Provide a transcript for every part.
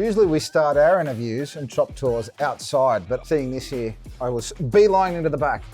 Usually we start our interviews and shop tours outside, but seeing this here, I was beelining into the back.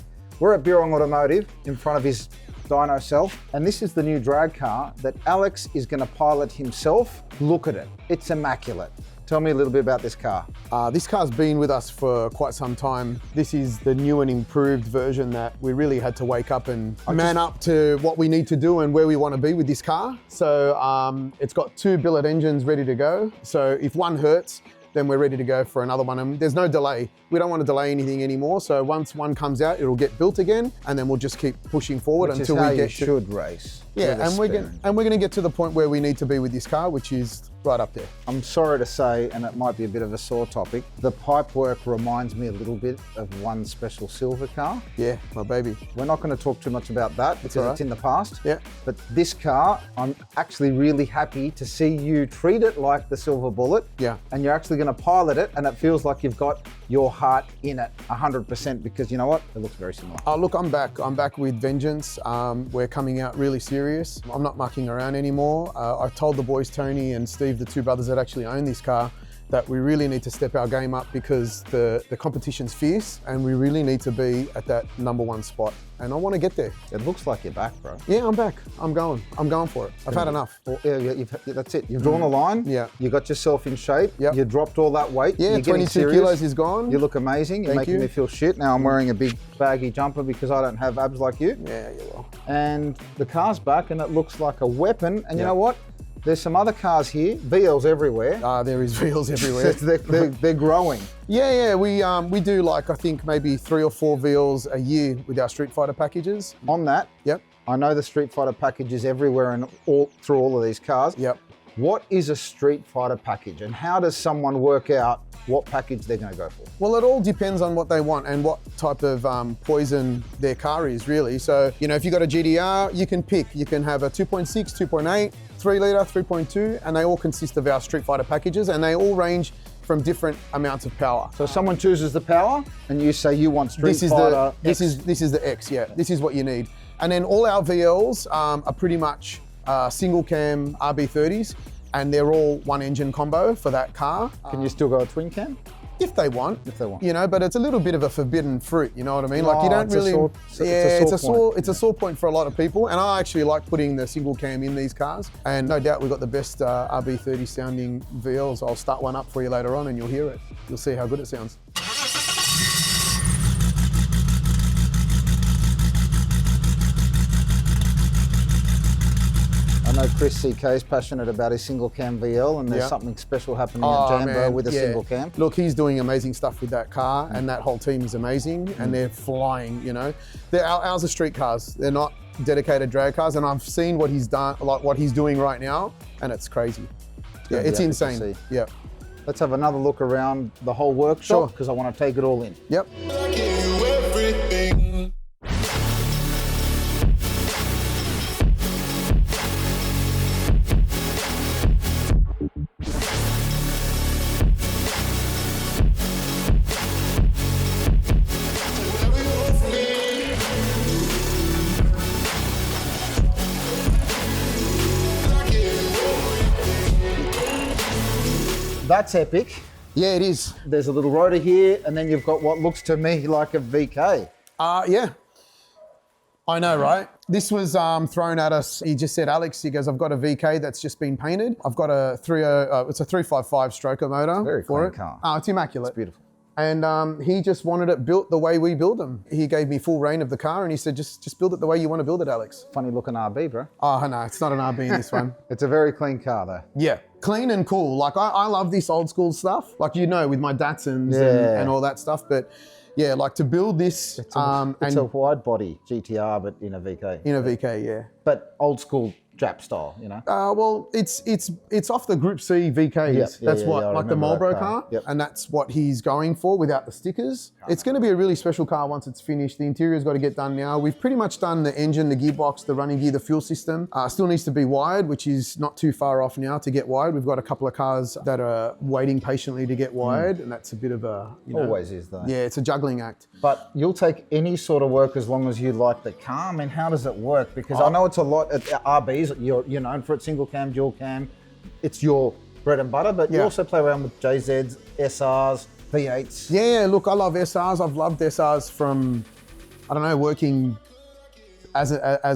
We're at Birrong Automotive in front of his dyno self, and this is the new drag car that Alex is going to pilot himself. Look at it, it's immaculate. Tell me a little bit about this car. This car's been with us for quite some time. This is the new and improved version that we really had to wake up and man up to what we need to do and where we want to be with this car. So it's got 2 billet engines ready to go. So if one hurts, then we're ready to go for another one. And there's no delay. We don't want to delay anything anymore. So once one comes out, it'll get built again, and then we'll just keep pushing forward until we get to. Should race. Yeah, and we're going to get to the point where we need to be with this car, which is right up there. I'm sorry to say, and it might be a bit of a sore topic, the pipe work reminds me a little bit of one special silver car. Yeah, my baby. We're not going to talk too much about that because it's in the past. Yeah. But this car, I'm actually really happy to see you treat it like the Silver Bullet. Yeah. And you're actually going to pilot it, and it feels like you've got your heart in it 100%, because you know what? It looks very similar. Oh, look, I'm back. I'm back with vengeance. We're coming out really serious. I'm not mucking around anymore. I told the boys, Tony and Steve, the 2 brothers that actually own this car, that we really need to step our game up because the competition's fierce and we really need to be at that #1 spot. And I want to get there. It looks like you're back, bro. Yeah, I'm back. I'm going for it. I've had enough. Well, yeah, that's it. You've drawn the line. Yeah. You got yourself in shape. Yep. You dropped all that weight. Yeah, You're 22 kilos is gone. You look amazing. You're making me feel shit. Now I'm wearing a big baggy jumper because I don't have abs like you. Yeah, you will. And the car's back and it looks like a weapon. And you know what? There's some other cars here, VLs everywhere. There is VLs everywhere. they're growing. Yeah, we do like, I think maybe 3 or 4 VLs a year with our Street Fighter packages. On that, Yep. I know the Street Fighter package is everywhere and through all of these cars. Yep. What is a Street Fighter package, and how does someone work out what package they're going to go for? Well, it all depends on what they want and what type of poison their car is, really. So, you know, if you've got a GDR, you can pick. You can have a 2.6, 2.8, 3 litre, 3.2, and they all consist of our Street Fighter packages, and they all range from different amounts of power. So someone chooses the power, and you say you want Street Fighter X. This is the X, yeah. This is what you need. And then all our VLs are pretty much single cam RB30s, and they're all 1 engine combo for that car. Can you still go a twin cam? If they want. If they want. You know, but it's a little bit of a forbidden fruit, you know what I mean? Like you don't really... It's a sore point for a lot of people, and I actually like putting the single cam in these cars, and no doubt we've got the best RB30 sounding VLs. I'll start one up for you later on and you'll hear it. You'll see how good it sounds. I know Chris CK is passionate about his single cam VL, and there's something special happening at Jambo with a single cam. Look, he's doing amazing stuff with that car, and that whole team is amazing, and they're flying, you know. Ours are street cars. They're not dedicated drag cars, and I've seen what he's done, like what he's doing right now, and it's crazy. Yeah, it's insane. Yeah. Let's have another look around the whole workshop, because I want to take it all in. Yep. That's epic. Yeah, it is. There's a little rotor here, and then you've got what looks to me like a VK. Yeah. I know, right? This was thrown at us. He just said, Alex, he goes, I've got a VK that's just been painted. I've got a it's a 355 stroker motor. Very for clean car. Oh, it's immaculate. It's beautiful. And he just wanted it built the way we build them. He gave me full reign of the car, and he said, just build it the way you want to build it, Alex. Funny looking RB, bro. Oh, no, it's not an RB in this one. It's a very clean car, though. Yeah, clean and cool. Like, I love this old school stuff. Like, you know, with my Datsuns and all that stuff. But yeah, like to build this. It's a wide body GTR, but in a VK. In a VK, yeah. But old school Jap style, you know? Well, it's off the Group C VKs. That's like the Marlboro car. Yep. And that's what he's going for without the stickers. It's going to be a really special car once it's finished. The interior's got to get done now. We've pretty much done the engine, the gearbox, the running gear, the fuel system. Still needs to be wired, which is not too far off now to get wired. We've got a couple of cars that are waiting patiently to get wired, and that's a bit of a, Always is though. Yeah, it's a juggling act. But you'll take any sort of work as long as you like the car. I mean, how does it work? Because I know it's a lot at RBs. You're known for it, single cam, dual cam. It's your bread and butter, but you Yeah. also play around with JZs, SRs, V8s. Yeah, look, I love SRs. I've loved SRs from, I don't know, working as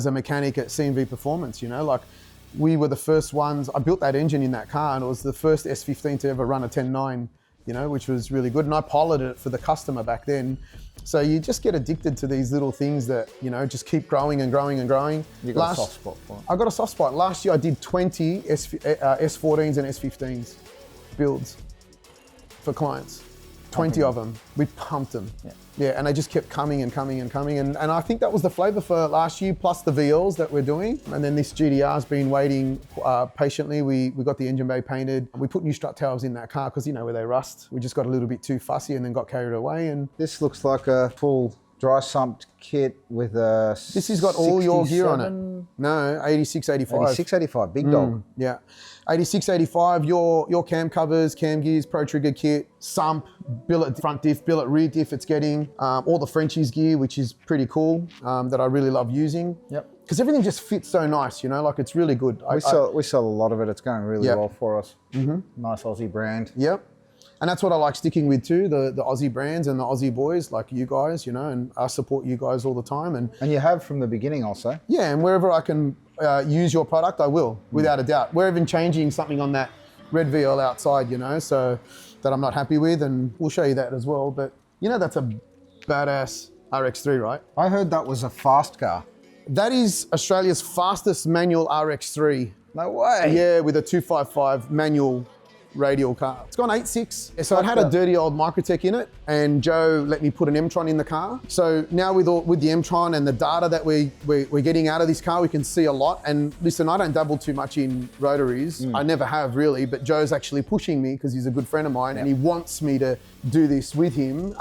a mechanic at C&V Performance, you know, like we were the first ones. I built that engine in that car and it was the first S15 to ever run a 10.9, you know, which was really good. And I piloted it for the customer back then. So you just get addicted to these little things that, you know, just keep growing and growing and growing. You got a soft spot for it. I got a soft spot. Last year I did 20 S14s and S15s builds for clients. 20 of them. We pumped them. Yeah, and they just kept coming and coming and coming. And I think that was the flavor for last year, plus the VLs that we're doing. And then this GDR's been waiting patiently. We got the engine bay painted. We put new strut tails in that car because you know where they rust. We just got a little bit too fussy and then got carried away. And This looks like a full dry sumped kit with a this has got all your gear on it. No, 86, 85. 8685, big dog. Yeah. 86, 85, your cam covers, cam gears, pro trigger kit, sump, billet front diff, billet rear diff it's getting, all the Frenchies gear, which is pretty cool, that I really love using. Yep. Because everything just fits so nice, you know, like it's really good. We sell a lot of it. It's going really well for us. Nice Aussie brand. Yep. And that's what I like sticking with too, the Aussie brands and the Aussie boys like you guys, you know, and I support you guys all the time. And you have from the beginning also. yeah, and wherever I can use your product, I will, without a doubt. We're even changing something on that red VL outside, you know, so that I'm not happy with, and we'll show you that as well. But you know, that's a badass RX3, right? I heard that was a fast car. That is Australia's fastest manual RX3. No way. Yeah, with a 255 manual radial car. It's gone 8.6. So it had a dirty old Microtech in it, and Joe let me put an M-Tron in the car. So now with the M-Tron and the data that we're getting out of this car, we can see a lot. And listen, I don't dabble too much in rotaries. I never have really, but Joe's actually pushing me because he's a good friend of mine and he wants me to do this with him.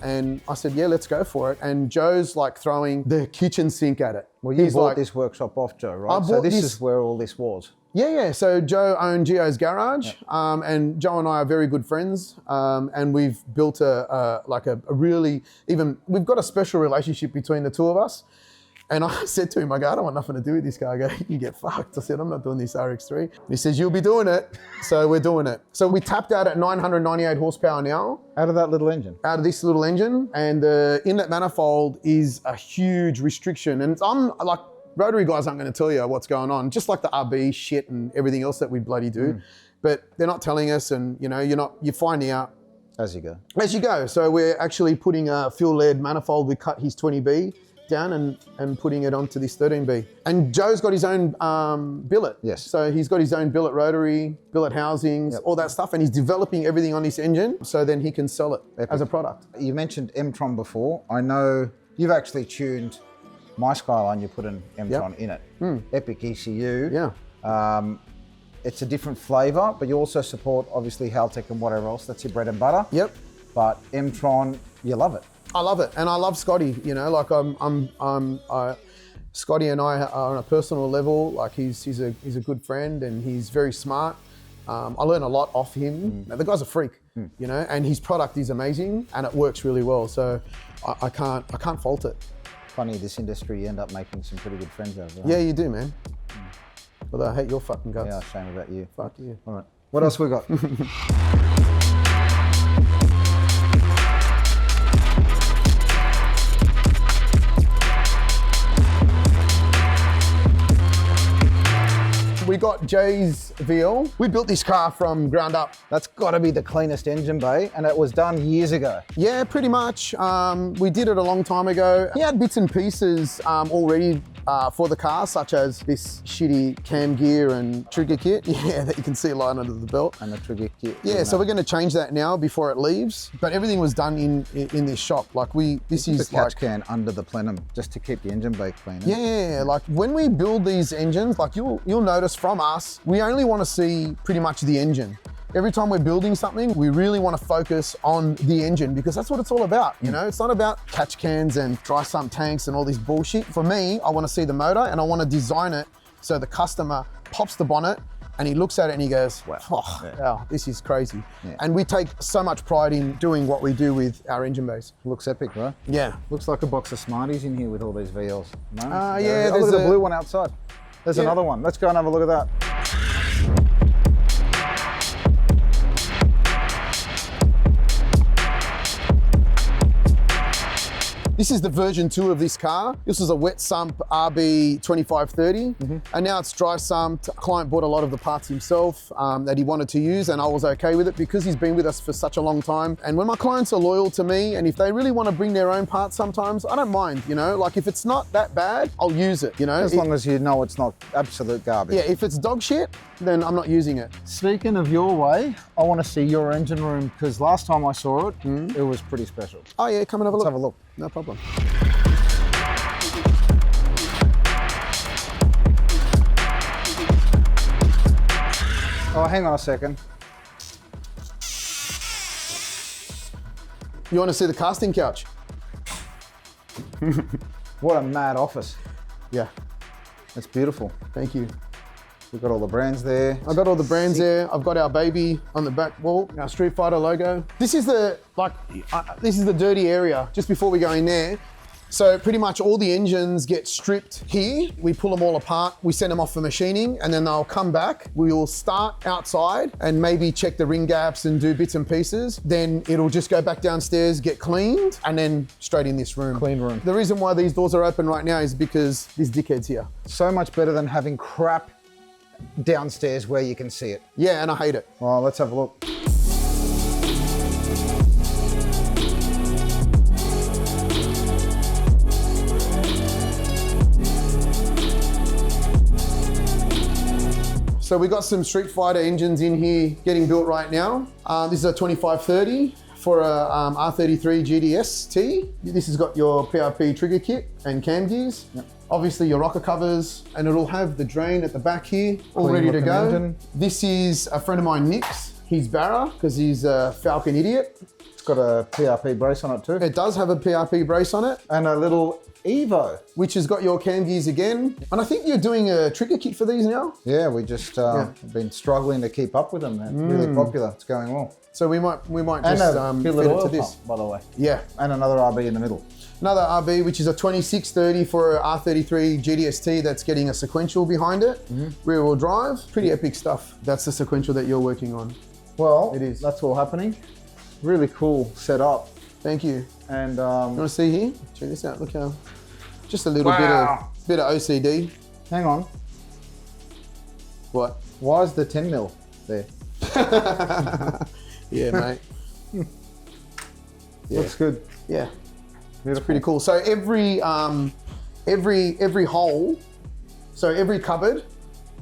And I said, yeah, let's go for it. And Joe's like throwing the kitchen sink at it. Well, you bought this workshop off Joe, right? So this is where all this was. Yeah. So Joe owned Gio's Garage, and Joe and I are very good friends, and we've built a really we've got a special relationship between the two of us. And I said to him, I go, I don't want nothing to do with this guy. I go, you can get fucked. I said, I'm not doing this RX3. And he says, you'll be doing it. So we're doing it. So we tapped out at 998 horsepower now. Out of that little engine? Out of this little engine. And the inlet manifold is a huge restriction. And I'm like, rotary guys aren't going to tell you what's going on, just like the RB shit and everything else that we bloody do. But they're not telling us, and you know, you're finding out as you go. As you go. So we're actually putting a fuel-led manifold. We cut his 20B down and putting it onto this 13B. And Joe's got his own billet. Yes. So he's got his own billet rotary, billet housings, all that stuff, and he's developing everything on this engine so then he can sell it as a product. You mentioned M-Tron before. I know you've actually tuned my Skyline, you put an M-Tron in it. Epic ECU. Yeah. It's a different flavour, but you also support obviously Haltech and whatever else. That's your bread and butter. Yep. But M-Tron, you love it. I love it, and I love Scotty. You know, like Scotty and I are on a personal level. Like he's a good friend, and he's very smart. I learn a lot off him. Now, the guy's a freak, you know, and his product is amazing, and it works really well. So I can't fault it. Funny, this industry, you end up making some pretty good friends out of it. Yeah, you do, man. Although I hate your fucking guts. Yeah, shame about you. Fuck you. All right. What else we got? We got Jay's VL. We built this car from ground up. That's got to be the cleanest engine bay, and it was done years ago. Yeah, pretty much. We did it a long time ago. He had bits and pieces already for the car, such as this shitty cam gear and trigger kit. Yeah, that you can see lying under the belt. And the trigger kit. Yeah, so we're going to change that now before it leaves. But everything was done in this shop. Like this is the catch can under the plenum just to keep the engine bay clean. Yeah, like when we build these engines, like you'll notice from us, we only want to see pretty much the engine. Every time we're building something, we really want to focus on the engine because that's what it's all about. You know, it's not about catch cans and dry sump tanks and all this bullshit. For me, I want to see the motor and I want to design it so the customer pops the bonnet and he looks at it and he goes, wow, this is crazy. Yeah. And we take so much pride in doing what we do with our engine bays. Looks epic, right? Yeah. Looks like a box of Smarties in here with all these VLs. No? Yeah, look at the blue one outside. There's another one. Let's go and have a look at that. This is the version 2 of this car. This was a wet sump RB 2530, and now it's dry sumped. Client bought a lot of the parts himself that he wanted to use, and I was okay with it because he's been with us for such a long time. And when my clients are loyal to me, and if they really want to bring their own parts sometimes, I don't mind, you know? Like if it's not that bad, I'll use it, you know? As long as you know it's not absolute garbage. Yeah, if it's dog shit, then I'm not using it. Speaking of your way, I want to see your engine room because last time I saw it, it was pretty special. Oh yeah, come and have a look. Let's have a look. No problem. Oh, hang on a second. You want to see the casting couch? What a mad office. Yeah, That's beautiful. thank you. We've got all the brands there. I've got all the brands there. I've got our baby on the back wall, our Street Fighter logo. This is the this is the dirty area just before we go in there. So pretty much all the engines get stripped here. We pull them all apart. We send them off for machining, and then they'll come back. We will start outside and maybe check the ring gaps and do bits and pieces. Then it'll just go back downstairs, get cleaned, and then straight in this room. Clean room. The reason why these doors are open right now is because this dickhead's here. So much better than having crap downstairs where you can see it. Yeah, and I hate it. Well, let's have a look. So we got some Street Fighter engines in here getting built right now. This is a 2530 for a R33 GDS-T. This has got your PRP trigger kit and cam gears. Yep. Obviously your rocker covers, and it'll have the drain at the back here, all Clean ready to looking go. engine. This is a friend of mine, Nick's. He's Barra, because he's a Falcon idiot. It's got a PRP brace on it too. It does have a PRP brace on it, And a little Evo. which has got your cam gears again. And I think you're doing a trigger kit for these now. Yeah, we just have been struggling to keep up with them. They're really popular. It's going well. So we might And just a fit billet it oil to this. pump, by the way. Yeah. And another RB in the middle. Another RB, which is a 2630 for a R33 GDS-T that's getting a sequential behind it. Rear wheel drive, pretty epic stuff. That's the sequential that you're working on. Well, It is. that's all happening. Really cool setup. Thank you. And You want to see here? Check this out, look how, just a little Wow. bit of OCD. hang on, What? why is the 10 mil there? Yeah, mate. Yeah. Looks good. Yeah. Beautiful. Pretty cool. So every hole, so every cupboard,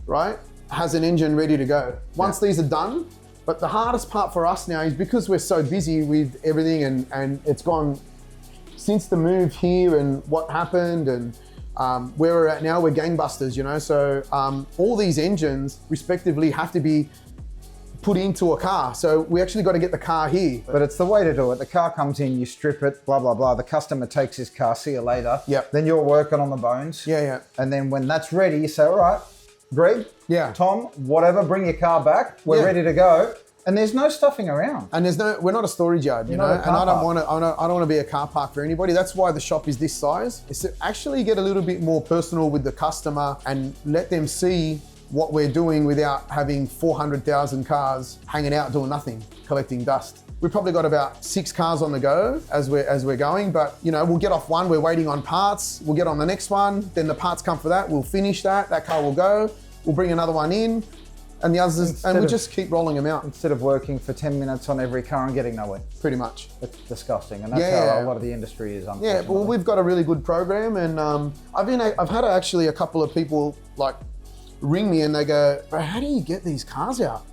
right, has an engine ready to go. Once these are done, but the hardest part for us now is because we're so busy with everything and it's gone since the move here and what happened and where we're at now, we're gangbusters, you know? So all these engines respectively have to be put into a car. So we actually got to get the car here. But it's the way to do it. The car comes in, you strip it, blah, blah, blah. The customer takes his car, see you later. Yep. Then you're working on the bones. Yeah, yeah. And then when that's ready, you say, all right, Greg, Yeah. Tom, whatever, bring your car back. We're Yeah. ready to go. And there's no stuffing around. And we're not a storage yard, you know, not a and car I don't park. want to, I don't want to be a car park for anybody. That's why the shop is this size. It's to actually get a little bit more personal with the customer and let them see what we're doing without having 400,000 cars hanging out doing nothing, collecting dust. We've probably got about 6 cars on the go as we're going, but you know, we'll get off one, we're waiting on parts, we'll get on the next one, then the parts come for that, we'll finish that car will go, we'll bring another one in, and the others, and we'll just keep rolling them out. Instead of working for 10 minutes on every car and getting nowhere. Pretty much. It's disgusting. And that's Yeah. how a lot of the industry is, Yeah, unfortunately. well, we've got a really good program, and I've had actually a couple of people like ring me and they go, "Bro, how do you get these cars out?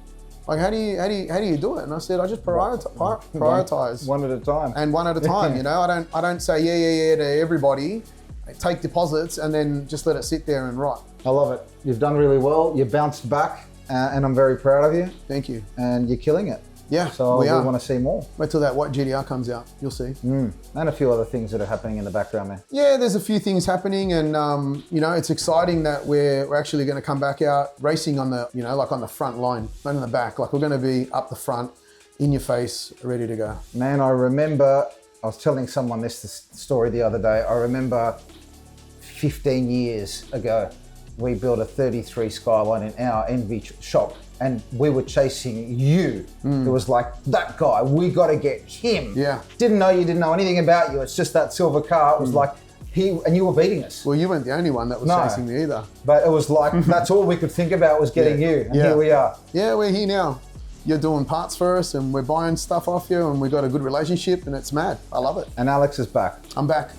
Like, how do you do it?" And I said, "I just prioritize One at a time. and one at a time. You know, I don't say yeah to everybody. I take deposits and then just let it sit there and rot." I love it. You've done really well. You bounced back, and I'm very proud of you. Thank you. And you're killing it. Yeah, So we are. want to see more. Wait till that white GDR comes out. You'll see. And a few other things that are happening in the background there. Yeah, there's a few things happening, and you know, it's exciting that we're actually going to come back out racing on the, you know, like on the front line, not in the back. Like we're going to be up the front, in your face, ready to go. Man, I remember, I was telling someone this story the other day. I remember 15 years ago, we built a 33 Skyline in our Envy shop, and we were chasing you. It was like, that guy, we got to get him. Yeah. Didn't know anything about you. It's just that silver car. It was like, and you were beating us. Well, you weren't the only one that was chasing me either. But it was like, that's all we could think about was getting you. And here we are. Yeah, we're here now. You're doing parts for us and we're buying stuff off you and we've got a good relationship and it's mad. I love it. And Alex is back. I'm back.